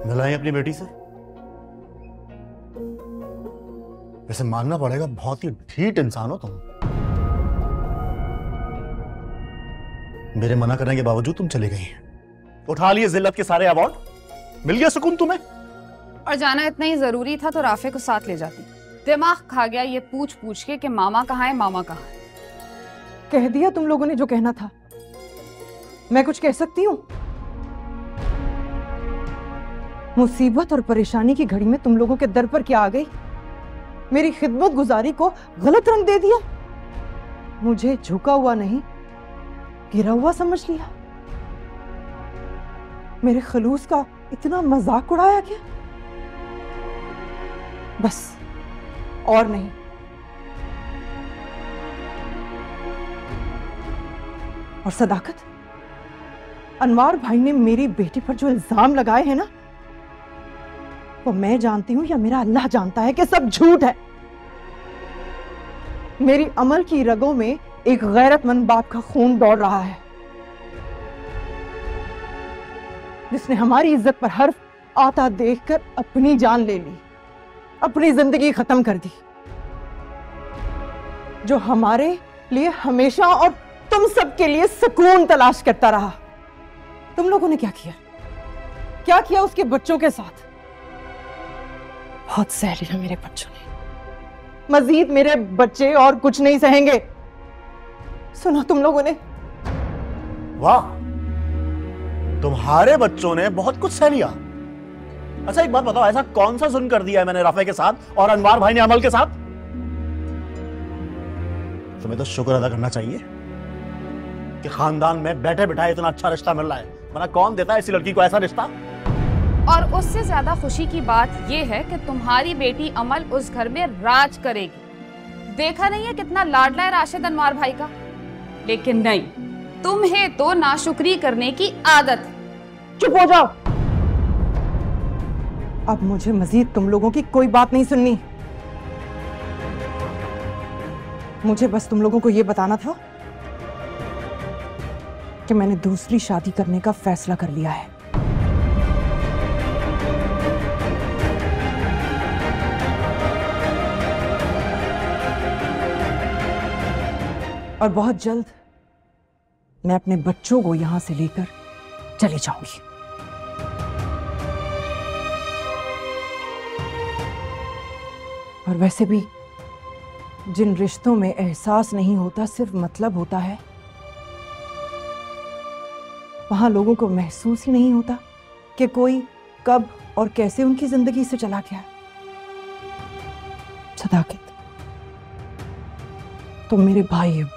मिलाई अपनी बेटी से? वैसे मानना पड़ेगा, बहुत ही ढीठ इंसान हो तुम। मेरे मना करने के बावजूद तुम चली गई। उठा लिए जिल्लत के सारे अवार्ड, मिल गया सुकून तुम्हें। और जाना इतना ही जरूरी था तो राफे को साथ ले जाती। दिमाग खा गया ये पूछ पूछ के कि मामा कहाँ है, मामा कहाँ है। कह दिया तुम लोगों ने जो कहना था। मैं कुछ कह सकती हूँ? मुसीबत और परेशानी की घड़ी में तुम लोगों के दर पर क्या आ गई? मेरी खिदमत गुजारी को गलत रंग दे दिया। मुझे झुका हुआ नहीं, गिरा हुआ समझ लिया। मेरे खलूस का इतना मजाक उड़ाया क्या? बस और नहीं। और सदाकत, अनवार भाई ने मेरी बेटी पर जो इल्जाम लगाए हैं ना, वो मैं जानती हूं या मेरा अल्लाह जानता है कि सब झूठ है। मेरी अमल की रगों में एक गैरतमंद बाप का खून दौड़ रहा है, जिसने हमारी इज्जत पर हर्फ आता देखकर अपनी जान ले ली, अपनी जिंदगी खत्म कर दी। जो हमारे लिए हमेशा और तुम सबके लिए सुकून तलाश करता रहा। तुम लोगों ने क्या किया? क्या किया उसके बच्चों के साथ? बहुत सह लिया मेरे बच्चों ने। मजीद मेरे बच्चे और कुछ नहीं सहेंगे। सुना तुम लोगों ने? वाह, तुम्हारे बच्चों ने बहुत कुछ सह लिया। अच्छा एक बात बताओ, ऐसा कौन सा जुल्म कर दिया है मैंने राफे के साथ और अनवार भाई ने अमल के साथ? तुम्हें तो शुक्र अदा करना चाहिए कि खानदान में बैठे बिठाए इतना अच्छा रिश्ता मिल रहा है, वरना कौन देता है ऐसी लड़की को ऐसा रिश्ता? और उससे ज्यादा खुशी की बात यह है कि तुम्हारी बेटी अमल उस घर में राज करेगी। देखा नहीं है कितना लाडला है राशिद अनवार भाई का? लेकिन नहीं, तुम्हें तो नाशुक्री करने की आदत है। चुप हो जाओ। अब मुझे मजीद तुम लोगों की कोई बात नहीं सुननी। मुझे बस तुम लोगों को यह बताना था कि मैंने दूसरी शादी करने का फैसला कर लिया है। और बहुत जल्द मैं अपने बच्चों को यहां से लेकर चली जाऊंगी। और वैसे भी जिन रिश्तों में एहसास नहीं होता, सिर्फ मतलब होता है, वहां लोगों को महसूस ही नहीं होता कि कोई कब और कैसे उनकी जिंदगी से चला गया। सदाकत, तुम मेरे भाई हो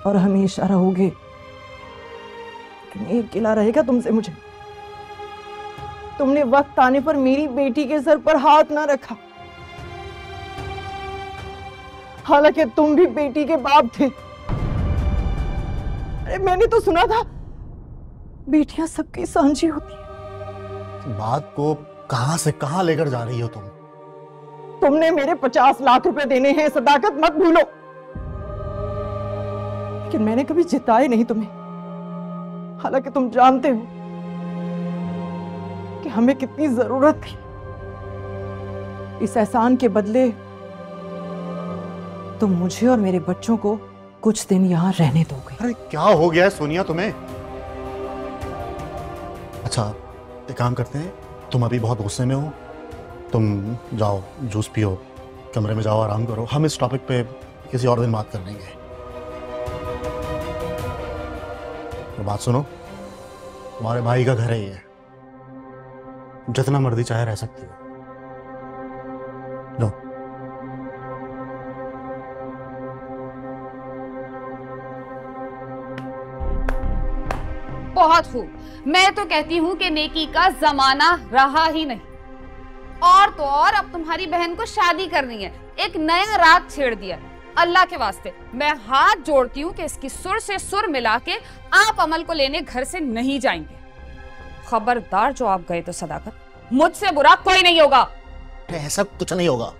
और हमेशा रहोगे। लेकिन एक गिला रहेगा तुमसे मुझे, तुमने वक्त आने पर मेरी बेटी के सर पर हाथ ना रखा। हालांकि तुम भी बेटी के बाप थे। अरे मैंने तो सुना था बेटियां सबकी सांझी होती है। बात को कहां से कहां लेकर जा रही हो तुम? तुमने मेरे 50 लाख रुपए देने हैं, सदाकत मत भूलो। लेकिन मैंने कभी जिताए नहीं तुम्हें। हालांकि तुम जानते हो कि हमें कितनी जरूरत थी। इस एहसान के बदले तुम मुझे और मेरे बच्चों को कुछ दिन यहां रहने दोगे। अरे क्या हो गया है सोनिया तुम्हें? अच्छा एक काम करते हैं, तुम अभी बहुत गुस्से में हो, तुम जाओ जूस पियो, कमरे में जाओ आराम करो। हम इस टॉपिक पे किसी और दिन बात कर लेंगे। तो बात सुनो, तुम्हारे भाई का घर है ये, जितना मर्जी चाहे रह सकती हो। लो। बहुत खूब। मैं तो कहती हूँ कि नेकी का जमाना रहा ही नहीं। और तो और अब तुम्हारी बहन को शादी करनी है, एक नया राग छेड़ दिया। अल्लाह के वास्ते मैं हाथ जोड़ती हूँ कि इसकी सुर से सुर मिला के आप अमल को लेने घर से नहीं जाएंगे। खबरदार, जो आप गए तो सदाकत, मुझसे बुरा कोई नहीं होगा। ऐसा कुछ नहीं होगा।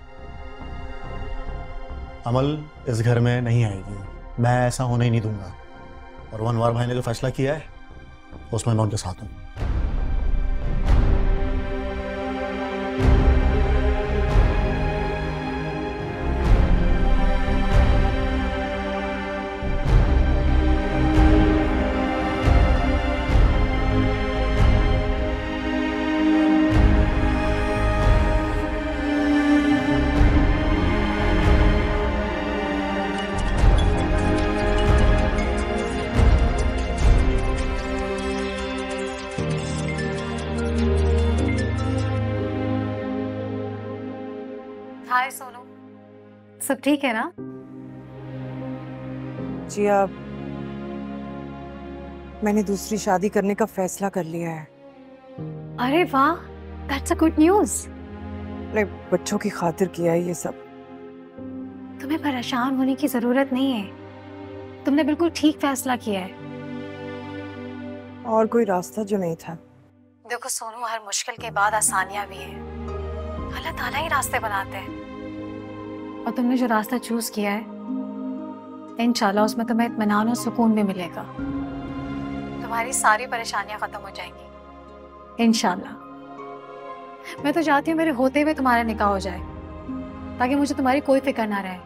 अमल इस घर में नहीं आएगी, मैं ऐसा होने ही नहीं दूंगा। और वो अनवार भाई ने जो फैसला किया है उसमें मैं उनके साथ हूं। सब ठीक है ना? जिया, मैंने दूसरी शादी करने का फैसला कर लिया है। अरे वाह, दैट्स अ गुड न्यूज़। अपने बच्चों की खातिर किया है ये सब। तुम्हें परेशान होने की जरूरत नहीं है, तुमने बिल्कुल ठीक फैसला किया है। और कोई रास्ता जो नहीं था। देखो सोनू, हर मुश्किल के बाद आसानियां भी है। अल्लाह ताला ही रास्ते बनाते हैं, और तुमने जो रास्ता चूज किया है, इंशाल्लाह उसमें तुम्हें इत्मीनान और सुकून भी मिलेगा। तुम्हारी सारी परेशानियां खत्म हो जाएंगी इंशाल्लाह। मैं तो चाहती हूँ मेरे होते हुए तुम्हारा निकाह हो जाए, ताकि मुझे तुम्हारी कोई फिक्र ना रहे।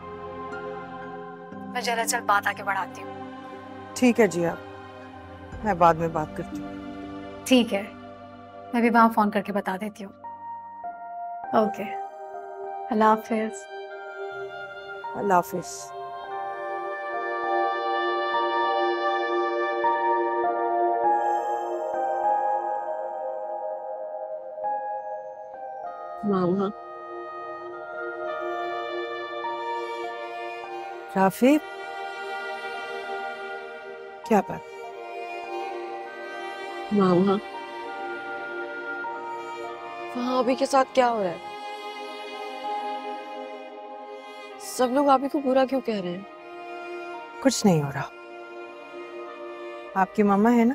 मैं जल्द से जल्द बात आगे बढ़ाती हूँ। ठीक है जिया, मैं बाद में बात करती हूँ। ठीक है, मैं भी वहां फोन करके बता देती हूँ। ओके, अल्लाह हाफिज। अल्लाह हाफिज। मामा, राफी, क्या बात? मामा, वहाँ अभी के साथ क्या हो रहा है? सब लोग आप ही को बुरा क्यों कह रहे हैं? कुछ नहीं हो रहा। आपकी मामा है ना,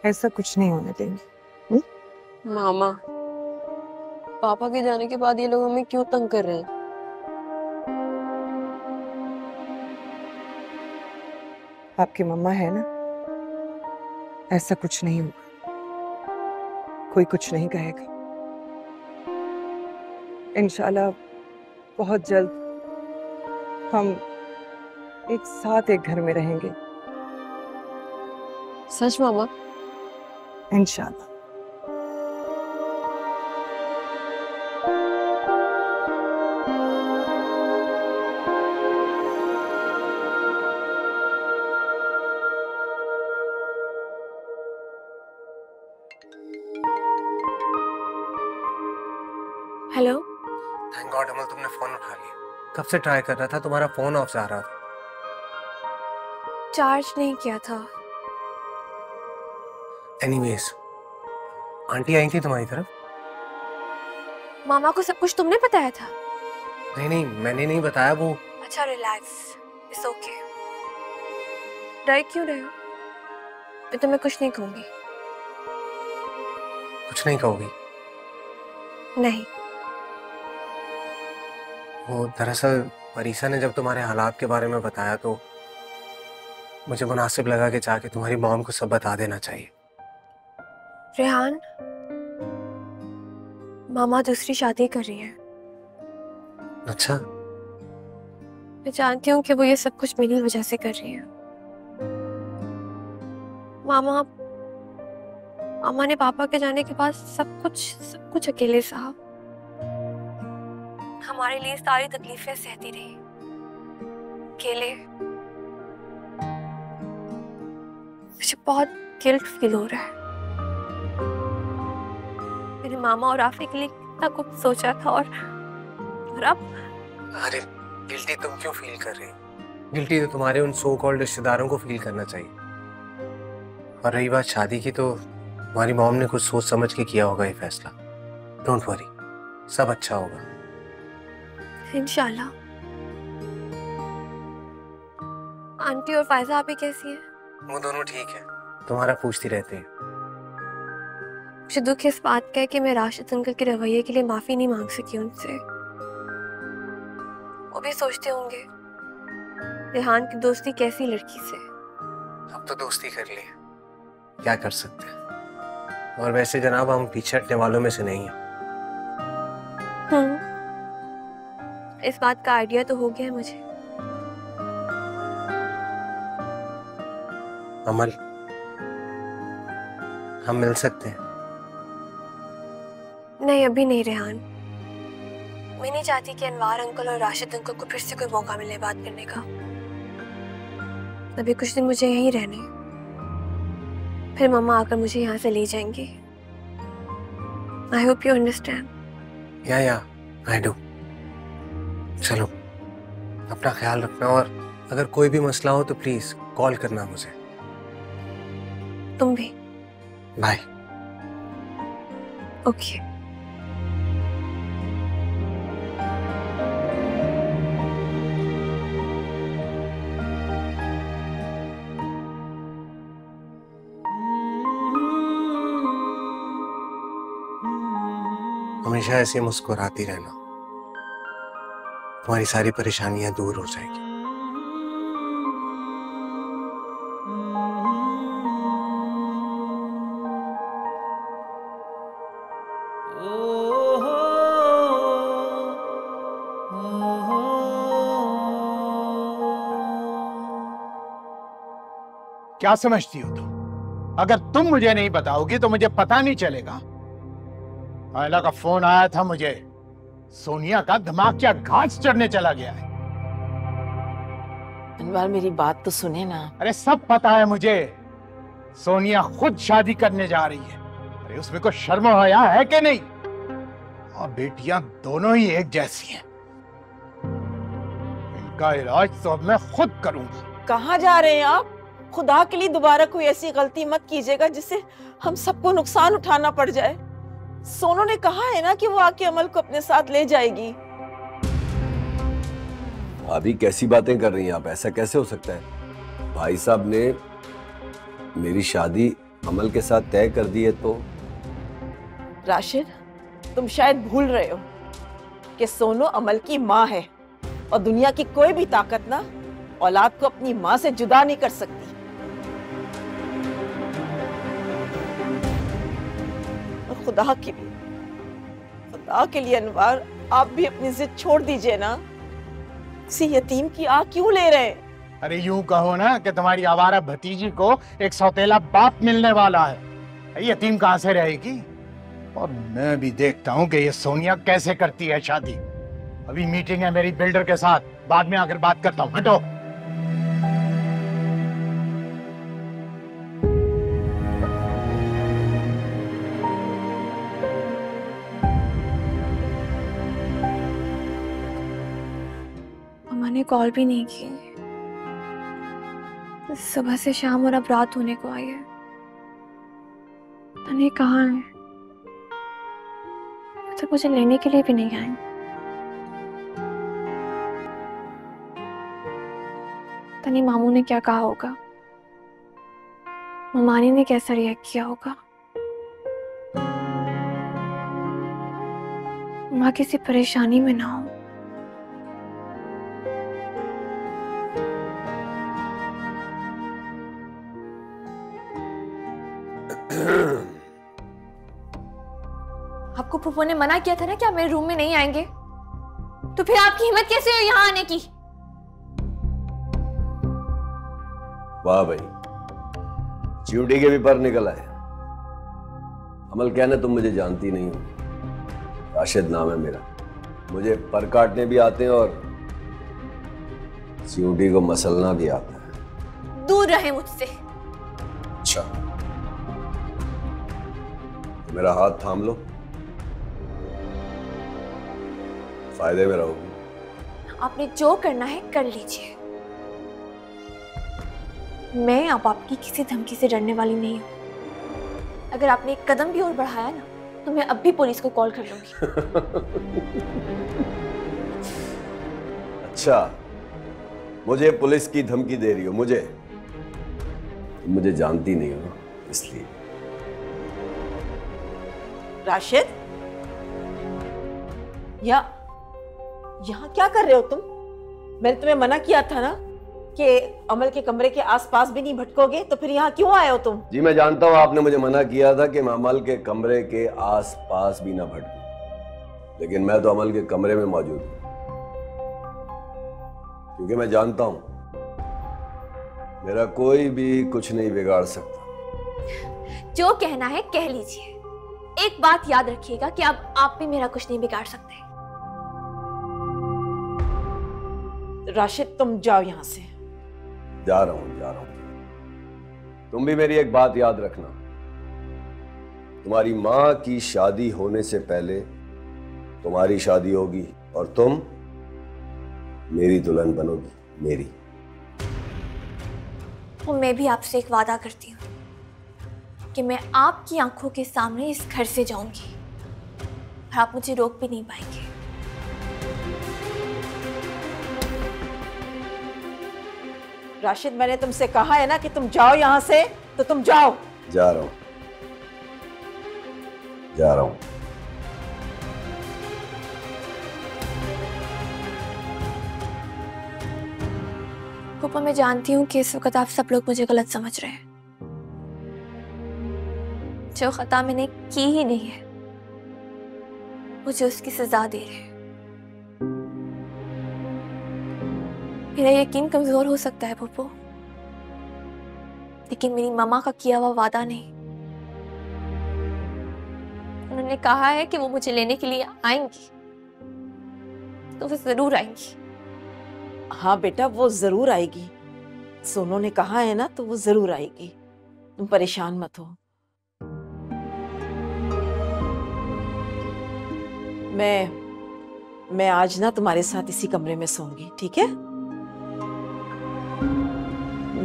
ऐसा कुछ नहीं होने देंगे। मामा, पापा के जाने के बाद ये लोग हमें क्यों तंग कर रहे हैं? आपकी मम्मा है ना, ऐसा कुछ नहीं होगा। कोई कुछ नहीं कहेगा। इंशाल्लाह बहुत जल्द हम एक साथ एक घर में रहेंगे। सच मामा? इंशाल्लाह। हेलो। थैंक गॉड अमल, तुमने फोन उठा लिया। कब से ट्राई कर रहा था, तुम्हारा फोन ऑफ जा रहा था। चार्ज नहीं किया था। एनीवेज, आंटी आई थी तुम्हारी तरफ? मामा को सब कुछ तुमने बताया था? नहीं नहीं, मैंने नहीं बताया। वो अच्छा, रिलैक्स, इट्स ओके। डर क्यों रहे हो? मैं तुम्हें कुछ नहीं कहूंगी। कुछ नहीं कहोगी? नहीं। वो दरअसल परीसा ने जब तुम्हारे हालात के बारे में बताया तो मुझे मुनासिब लगा कि जाके तुम्हारी मॉम को सब बता देना चाहिए। रेहान, मामा दूसरी शादी कर रही है। अच्छा? मैं जानती हूँ कि वो ये सब कुछ मेरी वजह से कर रही है। मामा ने पापा के जाने के बाद सब कुछ अकेले सहा। हमारे लिए सारी तकलीफें सहती रही, अकेले। मुझे बहुत गिल्ट फील हो रहा है। मेरे मामा और आफी के लिए कितना कुछ सोचा था, और अब। अरे गिल्टी तुम क्यों फील कर रही? गिल्टी तो तुम्हारे उन सो कॉल्ड रिश्तेदारों को फील करना चाहिए। और रही बात शादी की, तो तुम्हारी मॉम ने कुछ सोच समझ के किया होगा ये फैसला। डोंट वरी, सब अच्छा होगा इंशाल्लाह। आंटी और फायजा आप ही कैसी हैं? वो दोनों ठीक है, तुम्हारा पूछती रहते हैं। मुझे दुख इस बात का है कि मैं राशिद अंकल के रवैये के लिए माफी नहीं मांग सकी उनसे। वो भी सोचते होंगे रेहान की दोस्ती कैसी लड़की से। अब तो दोस्ती कर ली, क्या कर सकते हैं। और वैसे जनाब, हम पीछे हटने वालों में से नहीं हैं। इस बात का आइडिया तो हो गया है मुझे। अमल, हम मिल सकते हैं? नहीं, अभी नहीं रेहान। मैं नहीं चाहती कि अनवार अंकल और राशिद अंकल को फिर से कोई मौका मिले बात करने का। अभी कुछ दिन मुझे यहीं रहने, फिर मम्मा आकर मुझे यहाँ से ले जाएंगी। I hope you understand. या आई डू। चलो अपना ख्याल रखना, और अगर कोई भी मसला हो तो प्लीज कॉल करना मुझे। तुम भी। बाय। ओके। हमेशा ऐसे मुस्कुराती रहना, तुम्हारी सारी परेशानियां दूर हो जाएगी। क्या समझती हो तुम? अगर तुम मुझे नहीं बताओगी तो मुझे पता नहीं चलेगा। आयला का फोन आया था मुझे, सोनिया का दिमाग क्या घास चढ़ने चला गया है। अनवर मेरी बात तो सुने ना। अरे सब पता है मुझे, सोनिया खुद शादी करने जा रही है। अरे उसमें कोई शर्म हया है कि नहीं? और बेटियां दोनों ही एक जैसी हैं। इनका इलाज तो अब मैं खुद करूंगा। कहाँ जा रहे हैं आप? खुदा के लिए दोबारा कोई ऐसी गलती मत कीजिएगा जिससे हम सबको नुकसान उठाना पड़ जाए। सोनू ने कहा है ना कि वो आके अमल को अपने साथ ले जाएगी। अभी कैसी बातें कर रही हैं आप? ऐसा कैसे हो सकता है? भाई साहब ने मेरी शादी अमल के साथ तय कर दी है तो। राशिद, तुम शायद भूल रहे हो कि सोनू अमल की माँ है और दुनिया की कोई भी ताकत ना औलाद को अपनी माँ से जुदा नहीं कर सकती। और खुदा के लिए अनवर, आप भी अपनी जिद छोड़ दीजिए ना। किसी यतीम की आह क्यों ले रहे हैं? अरे यूं कहो ना कि तुम्हारी आवारा भतीजी को एक सौतेला बाप मिलने वाला है। यतीम कहां से रहेगी? और मैं भी देखता हूं कि ये सोनिया कैसे करती है शादी। अभी मीटिंग है मेरी बिल्डर के साथ, बाद में आकर बात करता हूं। हटो। मैंने कॉल भी नहीं की। सुबह से शाम और अब रात होने को आई है। तने कहाँ है? तो मुझे लेने के लिए भी नहीं आए। तनी मामू ने क्या कहा होगा? ममानी ने कैसा रिएक्ट किया होगा? माँ किसी परेशानी में ना हो। आपको फूफो ने मना किया था ना कि आप मेरे रूम में नहीं आएंगे, तो फिर आपकी हिम्मत कैसे हुई यहाँ आने की? वाह भाई, च्यूटी के भी पर निकल आए। अमल कहना तुम मुझे जानती नहीं हो, राशिद नाम है मेरा। मुझे पर काटने भी आते हैं और च्यूटी को मसलना भी आता है। दूर रहे मुझसे। अच्छा, तो मेरा हाथ थाम लो, फायदे में रहोगी। आपने जो करना है कर लीजिए। मैं अब आपकी किसी धमकी से डरने वाली नहीं हूं। अगर आपने एक कदम भी और बढ़ाया ना तो मैं अब भी पुलिस को कॉल कर लूंगी। अच्छा, मुझे पुलिस की धमकी दे रही हो? मुझे जानती नहीं हो ना, इसलिए। राशिद, यहाँ क्या कर रहे हो तुम? मैंने तुम्हें मना किया था ना कि अमल के कमरे के आसपास भी नहीं भटकोगे, तो फिर यहाँ क्यों आए हो तुम? जी मैं जानता हूँ आपने मुझे मना किया था कि मैं अमल के कमरे के आसपास भी ना भटकूं, लेकिन मैं तो अमल के कमरे में मौजूद हूँ, क्योंकि मैं जानता हूँ मेरा कोई भी कुछ नहीं बिगाड़ सकता। जो कहना है कह लीजिए। एक बात याद रखिएगा कि अब आप भी मेरा कुछ नहीं बिगाड़ सकते। राशिद, तुम जाओ यहाँ से। जा रहा हूं। तुम भी मेरी एक बात याद रखना, तुम्हारी माँ की शादी होने से पहले तुम्हारी शादी होगी और तुम मेरी दुल्हन बनोगी, मेरी। और मैं भी आपसे एक वादा करती हूँ कि मैं आपकी आंखों के सामने इस घर से जाऊंगी और आप मुझे रोक भी नहीं पाएंगे। राशिद, मैंने तुमसे कहा है ना कि तुम जाओ यहाँ से, तो तुम जाओ। जा रहा हूं, जा रहा हूं। पापा, मैं जानती हूँ कि इस वक्त आप सब लोग मुझे गलत समझ रहे हैं। जो खता मैंने की ही नहीं है, मुझे उसकी सजा दे रहे हैं। मेरा यकीन कमजोर हो सकता है पप्पू, लेकिन मेरी मम्मा का किया हुआ वादा नहीं। उन्होंने कहा है कि वो मुझे लेने के लिए आएंगी, तो वो जरूर आएंगी। हाँ बेटा, वो जरूर आएगी। सोनू ने कहा है ना, तो वो जरूर आएगी। तुम परेशान मत हो। मैं आज ना तुम्हारे साथ इसी कमरे में सोऊंगी, ठीक है?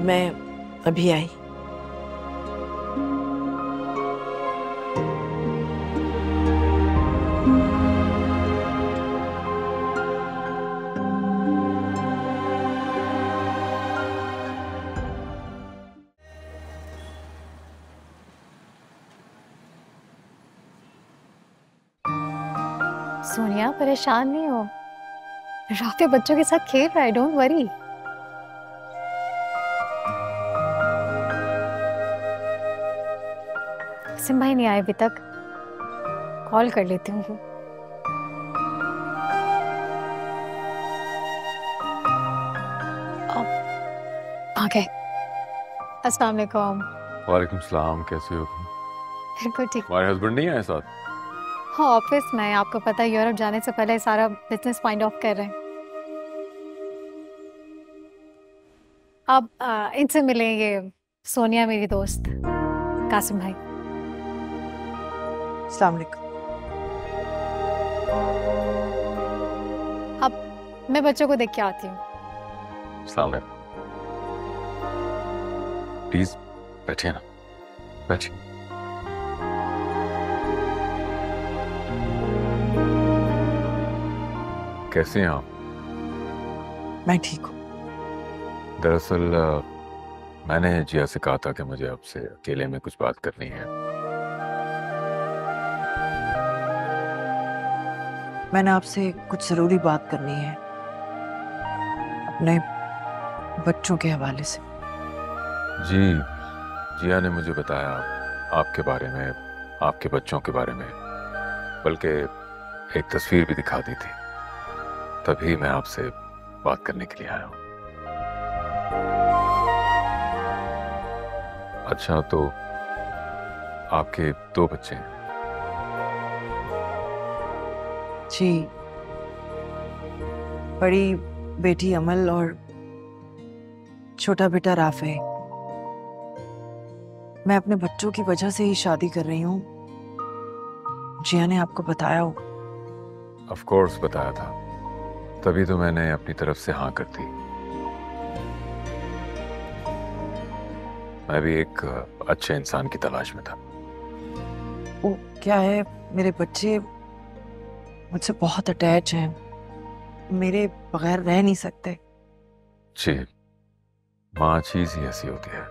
मैं अभी आई। सोनिया, परेशान नहीं हो। रात में बच्चों के साथ खेल रहा है, डोंट वरी। सिम भाई नहीं आए अभी तक, कॉल कर लेती हूँ। आ गए। अस्सलाम वालेकुम। वालेकुम सलाम, कैसे हो तुम? बिल्कुल ठीक। हमारे हस्बैंड नहीं आए साथ? हाँ, ऑफिस में। आपको पता है यूरोप जाने से पहले सारा बिजनेस फाइंड ऑफ कर रहे हैं। अब इनसे मिले, ये सोनिया मेरी दोस्त, कासिम भाई। अस्सलाम वालेकुम। अब मैं बच्चों को देख के आती हूँ। अस्सलाम वालेकुम। प्लीज बैठिए ना, बैठिए। कैसे हैं आप? मैं ठीक हूँ। दरअसल मैंने जिया से कहा था कि मुझे आपसे अकेले में कुछ बात करनी है। मैंने आपसे कुछ जरूरी बात करनी है, अपने बच्चों के हवाले से। जी, जिया ने मुझे बताया आपके बारे में, आपके बच्चों के बारे में, बल्कि एक तस्वीर भी दिखा दी थी। तभी मैं आपसे बात करने के लिए आया हूँ। अच्छा, तो आपके 2 बच्चे हैं? जी, बड़ी बेटी अमल और छोटा बेटा राफे। मैं अपने बच्चों की वजह से ही शादी कर रही हूँ। जिया ने आपको बताया होगा। ऑफ कोर्स बताया था, तभी तो मैंने अपनी तरफ से हाँ कर दी। मैं भी एक अच्छे इंसान की तलाश में था। वो क्या है, मेरे बच्चे मुझसे बहुत अटैच हैं, मेरे बगैर रह नहीं सकते। जी, माँ चीज ही ऐसी होती है।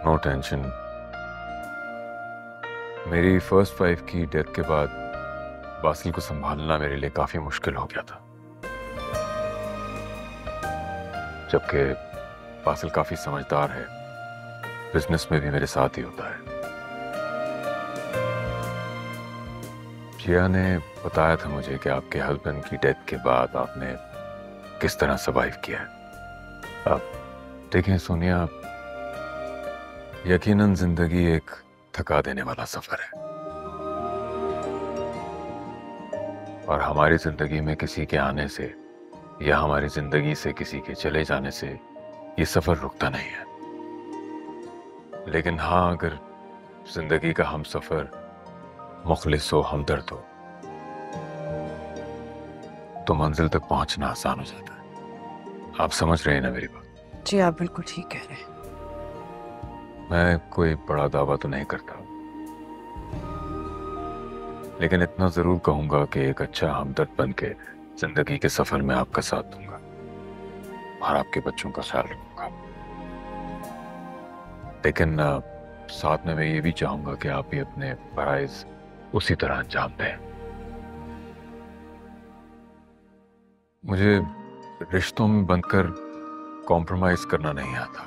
No tension. मेरी फर्स्ट वाइफ की डेथ के बाद बासिल को संभालना मेरे लिए काफी मुश्किल हो गया था, जबकि बासिल काफी समझदार है, बिजनेस में भी मेरे साथ ही होता है। जिया ने बताया था मुझे कि आपके हस्बैंड की डेथ के बाद आपने किस तरह सर्वाइव किया है। अब देखें सोनिया, यकीनन जिंदगी एक थका देने वाला सफर है, और हमारी जिंदगी में किसी के आने से या हमारी जिंदगी से किसी के चले जाने से ये सफर रुकता नहीं है। लेकिन हाँ, अगर जिंदगी का हम सफर मुखलिस हो, हमदर्द हो, तो मंजिल तक पहुंचना आसान हो जाता है। आप समझ रहे हैं ना मेरी बात? जी आप बिल्कुल ठीक कह रहे हैं। मैं कोई बड़ा दावा तो नहीं करता, लेकिन इतना जरूर कहूंगा कि एक अच्छा हमदर्द बन के जिंदगी के सफर में आपका साथ दूंगा और आपके बच्चों का ख्याल रखूंगा। लेकिन साथ में मैं ये भी चाहूंगा कि आप भी अपने फराइज उसी तरह अंजाम दें। मुझे रिश्तों में बनकर कॉम्प्रोमाइज करना नहीं आता।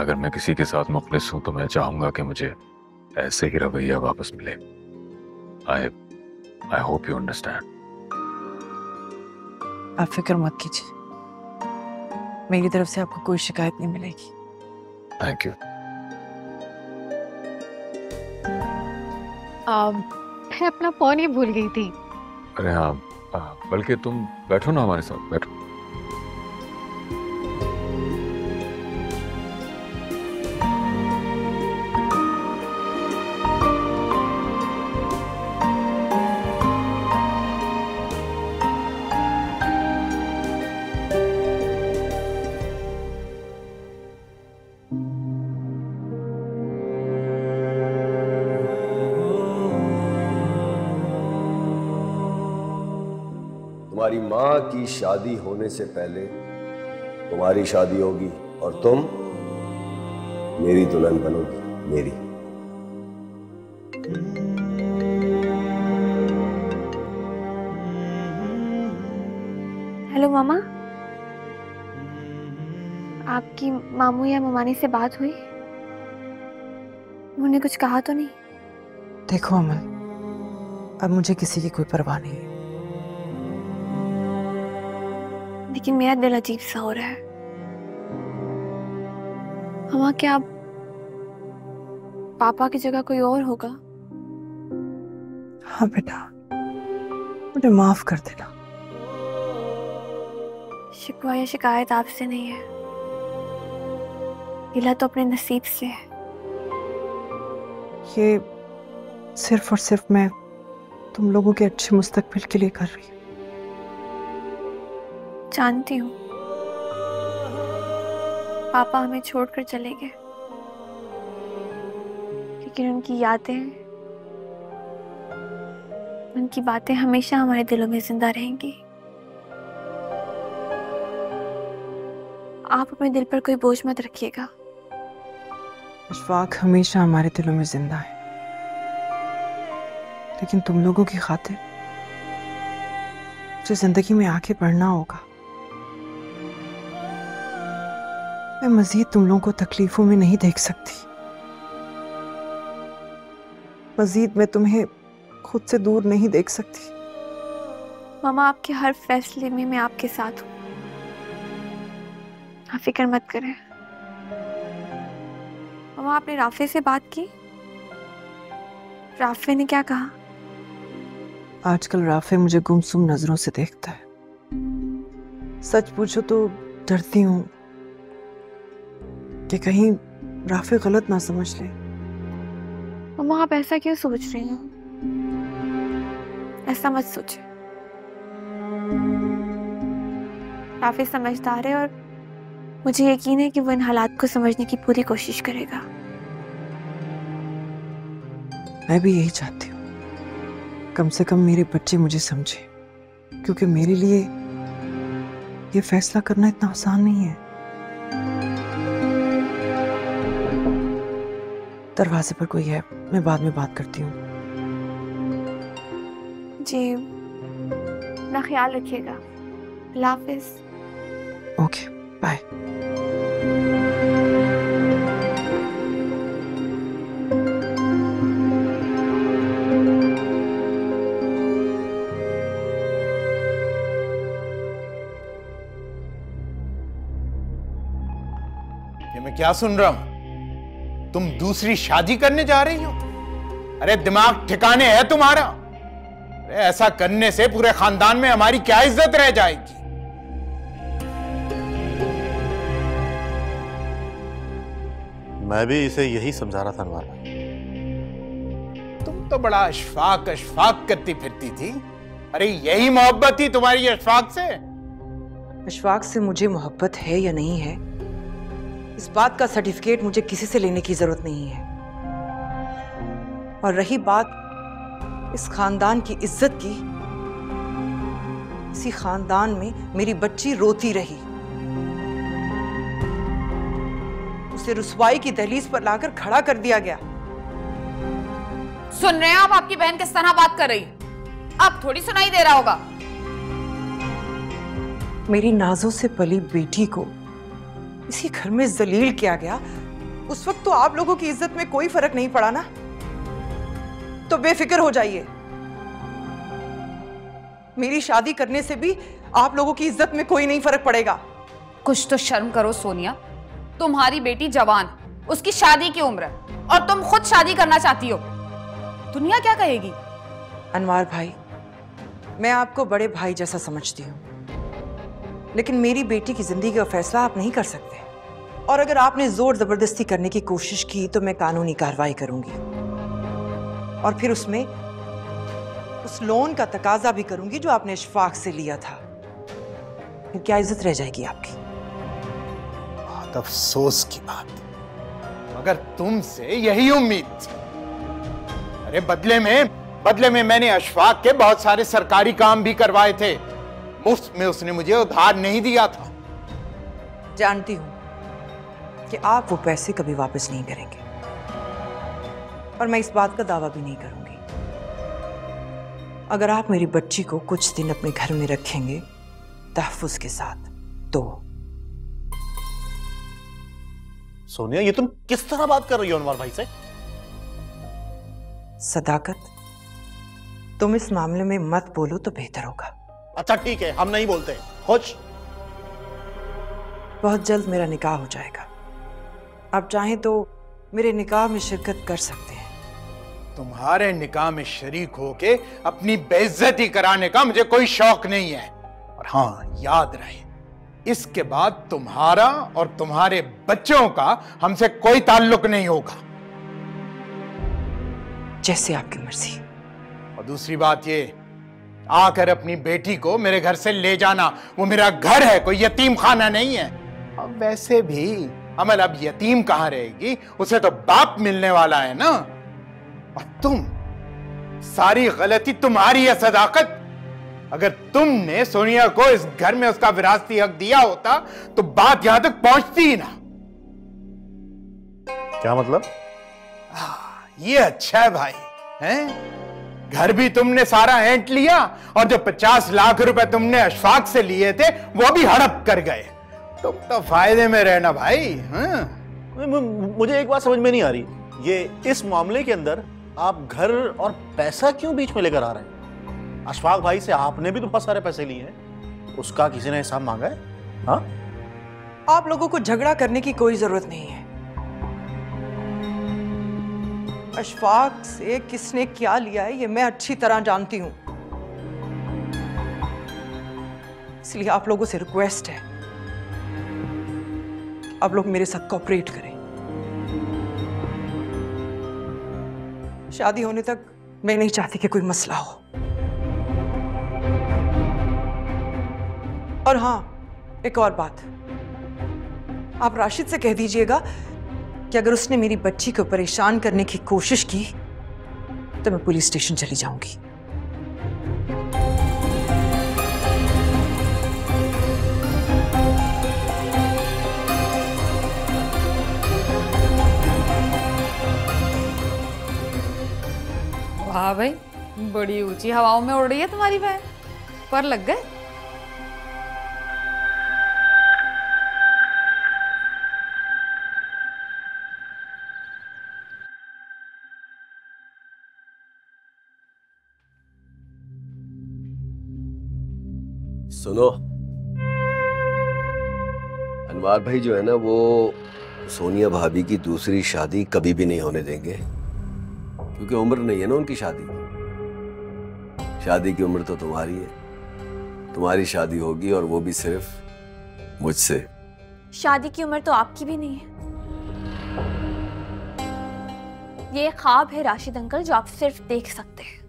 अगर मैं किसी के साथ मुखलिस हूं तो मैं चाहूंगा कि मुझे ऐसे ही रवैया वापस मिले। I hope you understand. आप फिक्र मत कीजिए, मेरी तरफ से आपको कोई शिकायत नहीं मिलेगी। Thank you. मैं अपना फोन ही भूल गई थी। अरे हाँ, बल्कि तुम बैठो ना हमारे साथ, बैठो। तुम्हारी माँ की शादी होने से पहले तुम्हारी शादी होगी और तुम मेरी दुल्हन बनोगी, मेरी। हेलो मामा, आपकी मामू या ममानी से बात हुई? उन्होंने कुछ कहा तो नहीं? देखो अमल, अब मुझे किसी की कोई परवाह नहीं है। लेकिन मेरा दिल अजीब सा हो रहा है। मामा, क्या पापा की जगह कोई और होगा? हाँ बेटा, मुझे माफ कर देना। शिकवा या शिकायत आपसे नहीं है, गिला तो अपने नसीब से है। ये सिर्फ और सिर्फ मैं तुम लोगों के अच्छे मुस्तकबिल के लिए कर रही हूँ। जानती हूँ पापा हमें छोड़कर चले गए, लेकिन उनकी यादें, उनकी बातें हमेशा हमारे दिलों में जिंदा रहेंगी। आप अपने दिल पर कोई बोझ मत रखिएगा। इशफाक हमेशा हमारे दिलों में जिंदा है, लेकिन तुम लोगों की खातिर मुझे जिंदगी में आगे बढ़ना होगा। मैं मजीद तुम लोगों को तकलीफों में नहीं देख सकती। मजीद मैं तुम्हें खुद से दूर नहीं देख सकती। मामा, आपके हर फैसले में मैं आपके साथ हूँ, आप फिक्र मत करें। मामा, आपने राफे से बात की? राफे ने क्या कहा? आजकल राफे मुझे गुमसुम नजरों से देखता है। सच पूछो तो डरती हूँ कि कहीं राफे गलत ना समझ ले। मामा, आप ऐसा क्यों सोच रही हैं? ऐसा मत सोचे। राफे समझदार है और मुझे यकीन है कि वो इन हालात को समझने की पूरी कोशिश करेगा। मैं भी यही चाहती हूँ, कम से कम मेरे बच्चे मुझे समझे, क्योंकि मेरे लिए ये फैसला करना इतना आसान नहीं है। दरवाजे पर कोई है, मैं बाद में बात करती हूँ। जी, अपना ख्याल रखिएगा। अल्लाह हाफिज। Okay, bye. ये मैं क्या सुन रहा हूं? तुम दूसरी शादी करने जा रही हो? अरे दिमाग ठिकाने है तुम्हारा? अरे ऐसा करने से पूरे खानदान में हमारी क्या इज्जत रह जाएगी? मैं भी इसे यही समझा रहा था अनवर। तुम तो बड़ा अशफाक अशफाक करती फिरती थी, अरे यही मोहब्बत थी तुम्हारी अशफाक से? अशफाक से मुझे मोहब्बत है या नहीं है, इस बात का सर्टिफिकेट मुझे किसी से लेने की जरूरत नहीं है। और रही बात इस खानदान की इज्जत की, इसी खानदान में मेरी बच्ची रोती रही, उसे रुसवाई की दहलीज पर लाकर खड़ा कर दिया गया। सुन रहे हैं आप आपकी बहन किस तरह बात कर रही? अब थोड़ी सुनाई दे रहा होगा। मेरी नाजों से पली बेटी को इसी घर में जलील किया गया। उस वक्त तो आप लोगों की इज्जत में कोई फर्क नहीं पड़ा ना, तो बेफिक्र हो जाइए। मेरी शादी करने से भी आप लोगों की इज्जत में कोई नहीं फर्क पड़ेगा। कुछ तो शर्म करो सोनिया, तुम्हारी बेटी जवान, उसकी शादी की उम्र है और तुम खुद शादी करना चाहती हो। दुनिया क्या कहेगी? अनवार भाई, मैं आपको बड़े भाई जैसा समझती हूँ, लेकिन मेरी बेटी की जिंदगी का फैसला आप नहीं कर सकते। और अगर आपने जोर जबरदस्ती करने की कोशिश की तो मैं कानूनी कार्रवाई करूंगी, और फिर उसमें उस लोन का तकाजा भी करूंगी जो आपने अशफाक से लिया था। फिर क्या इज्जत रह जाएगी आपकी? बहुत अफसोस की बात, मगर तुमसे यही उम्मीद थी। अरे बदले में मैंने अशफाक के बहुत सारे सरकारी काम भी करवाए थे, मुफ्त में उसने मुझे उधार नहीं दिया था। जानती हूं कि आप वो पैसे कभी वापस नहीं करेंगे, और मैं इस बात का दावा भी नहीं करूंगी। अगर आप मेरी बच्ची को कुछ दिन अपने घर में रखेंगे तहफ्फुज के साथ तो। सोनिया, ये तुम किस तरह बात कर रही हो अनवर भाई से? सदाकत, तुम इस मामले में मत बोलो तो बेहतर होगा। अच्छा ठीक है, हम नहीं बोलते। खुश? बहुत जल्द मेरा निकाह हो जाएगा। आप चाहें तो मेरे निकाह में शिरकत कर सकते हैं। तुम्हारे निकाह में शरीक होके अपनी बेइज्जती कराने का मुझे कोई शौक नहीं है। और हाँ, याद रहे, इसके बाद तुम्हारा और तुम्हारे बच्चों का हमसे कोई ताल्लुक नहीं होगा। जैसे आपकी मर्जी। और दूसरी बात ये, आकर अपनी बेटी को मेरे घर से ले जाना। वो मेरा घर है, कोई यतीम खाना नहीं है। अब वैसे भी अमल अब यतीम कहां रहेगी, उसे तो बाप मिलने वाला है ना। और तुम, सारी गलती तुम्हारी है सदाकत। अगर तुमने सोनिया को इस घर में उसका विरासती हक दिया होता तो बात यहां तक पहुंचती ही ना। क्या मतलब? ये अच्छा है भाई, हैं? घर भी तुमने सारा ऐंठ लिया, और जो 50 लाख रुपए तुमने अशफाक से लिए थे वो भी हड़प कर गए। तुम तो फायदे में रहना भाई। मुझे एक बात समझ में नहीं आ रही, ये इस मामले के अंदर आप घर और पैसा क्यों बीच में लेकर आ रहे हैं? अशफाक भाई से आपने भी तो बहुत सारे पैसे लिए हैं, उसका किसी ने हिसाब मांगा है? हाँ? आप लोगों को झगड़ा करने की कोई जरूरत नहीं है। अशफाक से किसने क्या लिया है ये मैं अच्छी तरह जानती हूं, इसलिए आप लोगों से रिक्वेस्ट है, आप लोग मेरे साथ कोऑपरेट करें। शादी होने तक मैं नहीं चाहती कि कोई मसला हो। और हाँ, एक और बात, आप राशिद से कह दीजिएगा कि अगर उसने मेरी बच्ची को परेशान करने की कोशिश की तो मैं पुलिस स्टेशन चली जाऊंगी। वाह भाई, बड़ी ऊंची हवाओं में उड़ रही है तुम्हारी बहन। पर लग गए? सुनो, अनवार भाई जो है ना, वो सोनिया भाभी की दूसरी शादी कभी भी नहीं होने देंगे, क्योंकि उम्र नहीं है ना उनकी शादी की। शादी की उम्र तो तुम्हारी है, तुम्हारी शादी होगी, और वो भी सिर्फ मुझसे। शादी की उम्र तो आपकी भी नहीं है। ये ख्वाब है राशिद अंकल जो आप सिर्फ देख सकते हैं।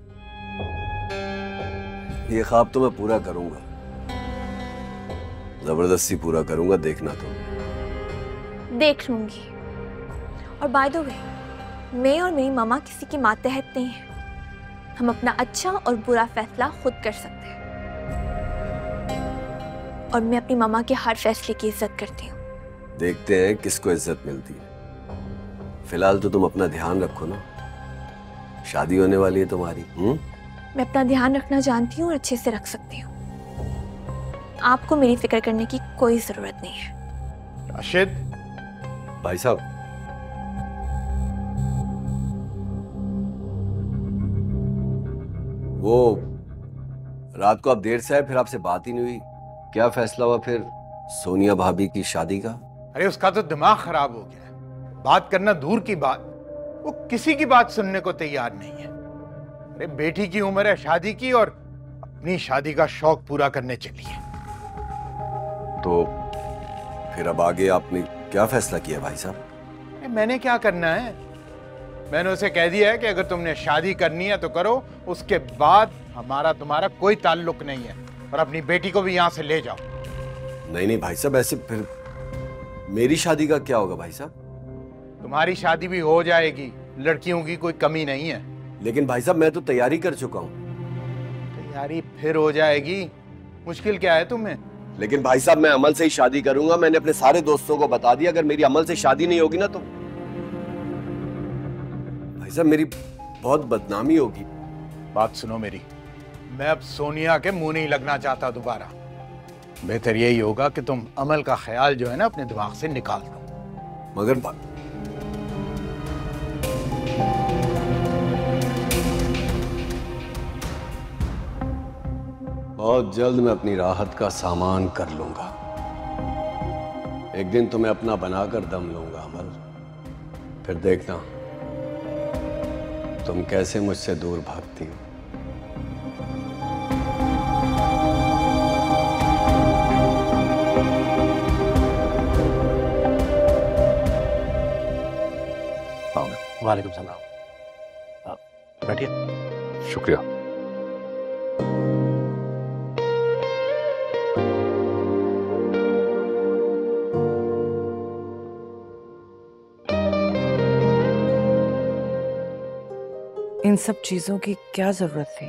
ये ख्वाब तो मैं पूरा करूंगा, जबरदस्ती पूरा करूंगा, देखना तो। देख लूंगी। और बाय द वे, मैं और मेरी मामा किसी की मातहत नहीं है। हम अपना अच्छा और बुरा फैसला खुद कर सकते हैं, और मैं अपनी मामा के हर फैसले की इज्जत करती हूँ। देखते हैं किसको इज्जत मिलती है। फिलहाल तो तुम अपना ध्यान रखो ना, शादी होने वाली है तुम्हारी। मैं अपना ध्यान रखना जानती हूँ और अच्छे से रख सकती हूँ। आपको मेरी फिक्र करने की कोई जरूरत नहीं है। राशिद भाई साहब, वो रात को आप देर से आए, फिर आपसे बात ही नहीं हुई। क्या फैसला हुआ फिर सोनिया भाभी की शादी का? अरे उसका तो दिमाग खराब हो गया है। बात करना दूर की बात, वो किसी की बात सुनने को तैयार नहीं है। अरे बेटी की उम्र है शादी की, और अपनी शादी का शौक पूरा करने चली है। तो फिर अब आगे आपने क्या फैसला किया भाई साहब? मैंने क्या करना है, मैंने उसे कह दिया है कि अगर तुमने शादी करनी है तो करो, उसके बाद हमारा तुम्हारा कोई ताल्लुक नहीं है, और अपनी बेटी को भी यहाँ से ले जाओ। नहीं नहीं भाई साहब, ऐसे फिर मेरी शादी का क्या होगा भाई साहब? तुम्हारी शादी भी हो जाएगी, लड़कियों की कोई कमी नहीं है। लेकिन भाई साहब मैं तो तैयारी कर चुका हूँ। तैयारी फिर हो जाएगी, मुश्किल क्या है तुम्हें? लेकिन भाई साहब मैं अमल से ही शादी करूंगा। मैंने अपने सारे दोस्तों को बता दिया, अगर मेरी अमल से शादी नहीं होगी ना तो भाई साहब मेरी बहुत बदनामी होगी। बात सुनो मेरी, मैं अब सोनिया के मुंह नहीं लगना चाहता दोबारा। बेहतर यही होगा कि तुम अमल का ख्याल जो है ना अपने दिमाग से निकाल दो। मगर बहुत जल्द मैं अपनी राहत का सामान कर लूंगा। एक दिन तुम्हें अपना बनाकर दम लूंगा अमल, फिर देखना तुम कैसे मुझसे दूर भागती हो। वालेकुम सलाम। बैठिए। शुक्रिया। इन सब चीजों की क्या जरूरत थी?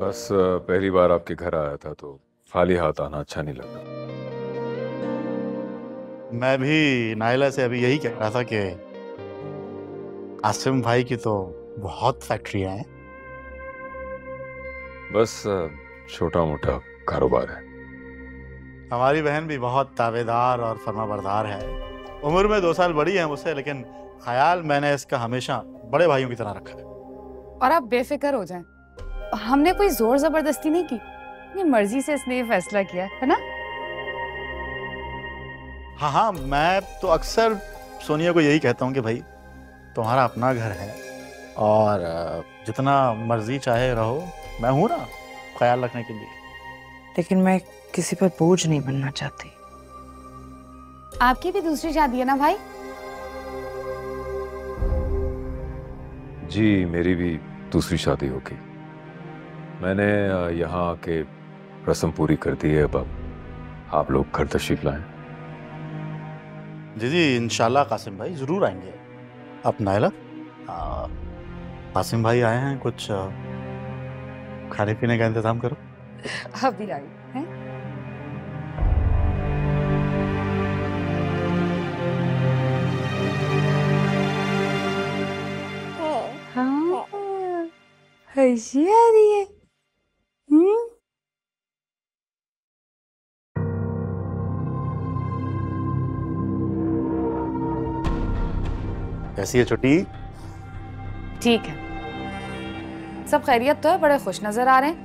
बस पहली बार आपके घर आया था तो खाली हाथ आना अच्छा नहीं लगता। मैं भी नाइला से अभी यही कह रहा था कि आसिम भाई की तो बहुत फैक्ट्रियां हैं। बस छोटा मोटा कारोबार है। हमारी बहन भी बहुत ताबेदार और फर्माबरदार है। उम्र में 2 साल बड़ी है मुझसे, लेकिन ख्याल मैंने इसका हमेशा बड़े भाइयों की तरह रखा है। और आप बेफिक्र हो जाएं, हमने कोई जोर जबरदस्ती नहीं की, अपनी मर्जी से इसने ये फैसला किया है ना। हाँ हाँ, मैं तो अक्सर सोनिया को यही कहता हूँ कि भाई तुम्हारा अपना घर है और जितना मर्जी चाहे रहो, मैं हूं ना ख्याल रखने के लिए। लेकिन मैं किसी पर बोझ नहीं बनना चाहती। आपकी भी दूसरी शादी है ना भाई? जी मेरी भी दूसरी शादी होगी। मैंने यहाँ आके रस्म पूरी कर दी है। अब आप लोग घर तशरीफ लाएं। जी जी इंशाल्लाह कासिम भाई जरूर आएंगे। अब नाइला, कासिम भाई आए हैं, कुछ खाने पीने का इंतजाम करो। अभी आई हैं? हाँ, हंसी आ रही है। कैसी है छुट्टी? ठीक है, सब खैरियत तो है, बड़े खुश नजर आ रहे हैं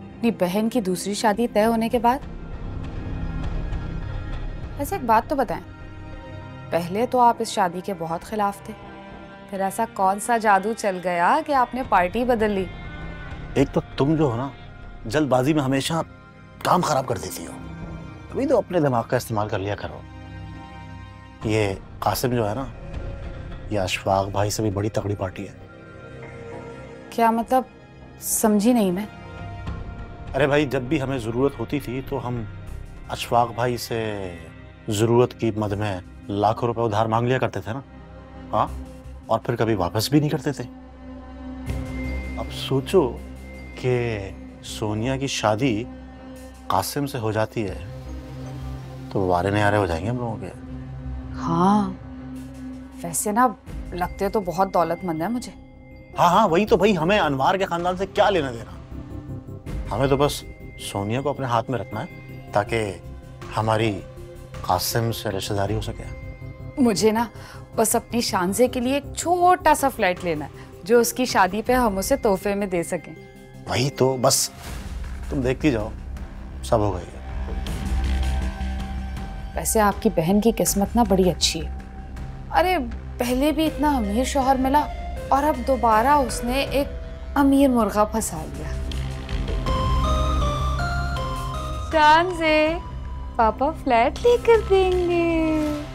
अपनी बहन की दूसरी शादी तय होने के बाद। वैसे एक बात तो बताएं, पहले तो आप इस शादी के बहुत खिलाफ थे, फिर ऐसा कौन सा जादू चल गया कि आपने पार्टी बदल ली? एक तो तुम जो हो ना, जल्दबाजी में हमेशा काम खराब कर देती हो। अभी तो अपने दिमाग का इस्तेमाल कर लिया करो। ये कासिम जो है ना, ये अशफाक भाई से भी बड़ी तगड़ी पार्टी है। क्या मतलब? समझी नहीं मैं। अरे भाई, जब भी हमें ज़रूरत होती थी तो हम अशफाक भाई से ज़रूरत की मद में लाखों रुपए उधार मांग लिया करते थे ना। हाँ, और फिर कभी वापस भी नहीं करते थे। अब सोचो कि सोनिया की शादी कासिम से हो जाती है तो वारे नयारे हो जाएंगे हम लोगों के। हाँ, वैसे ना लगते तो बहुत दौलतमंद है मुझे। हाँ हाँ, वही तो भाई, हमें अनवार के खानदान से क्या लेना देना। हमें तो बस सोनिया को अपने हाथ में रखना है ताकि हमारी कासिम से रिश्तेदारी हो सके। मुझे ना बस अपनी शानजे के लिए एक छोटा सा फ्लैट लेना है जो उसकी शादी पे हम उसे तोहफे में दे सकें। वही तो, बस तुम देखती जाओ, सब हो गई। वैसे आपकी बहन की किस्मत ना बड़ी अच्छी है। अरे पहले भी इतना अमीर शौहर मिला और अब दोबारा उसने एक अमीर मुर्गा फंसा लिया। शानजे, पापा फ्लैट लेकर देंगे।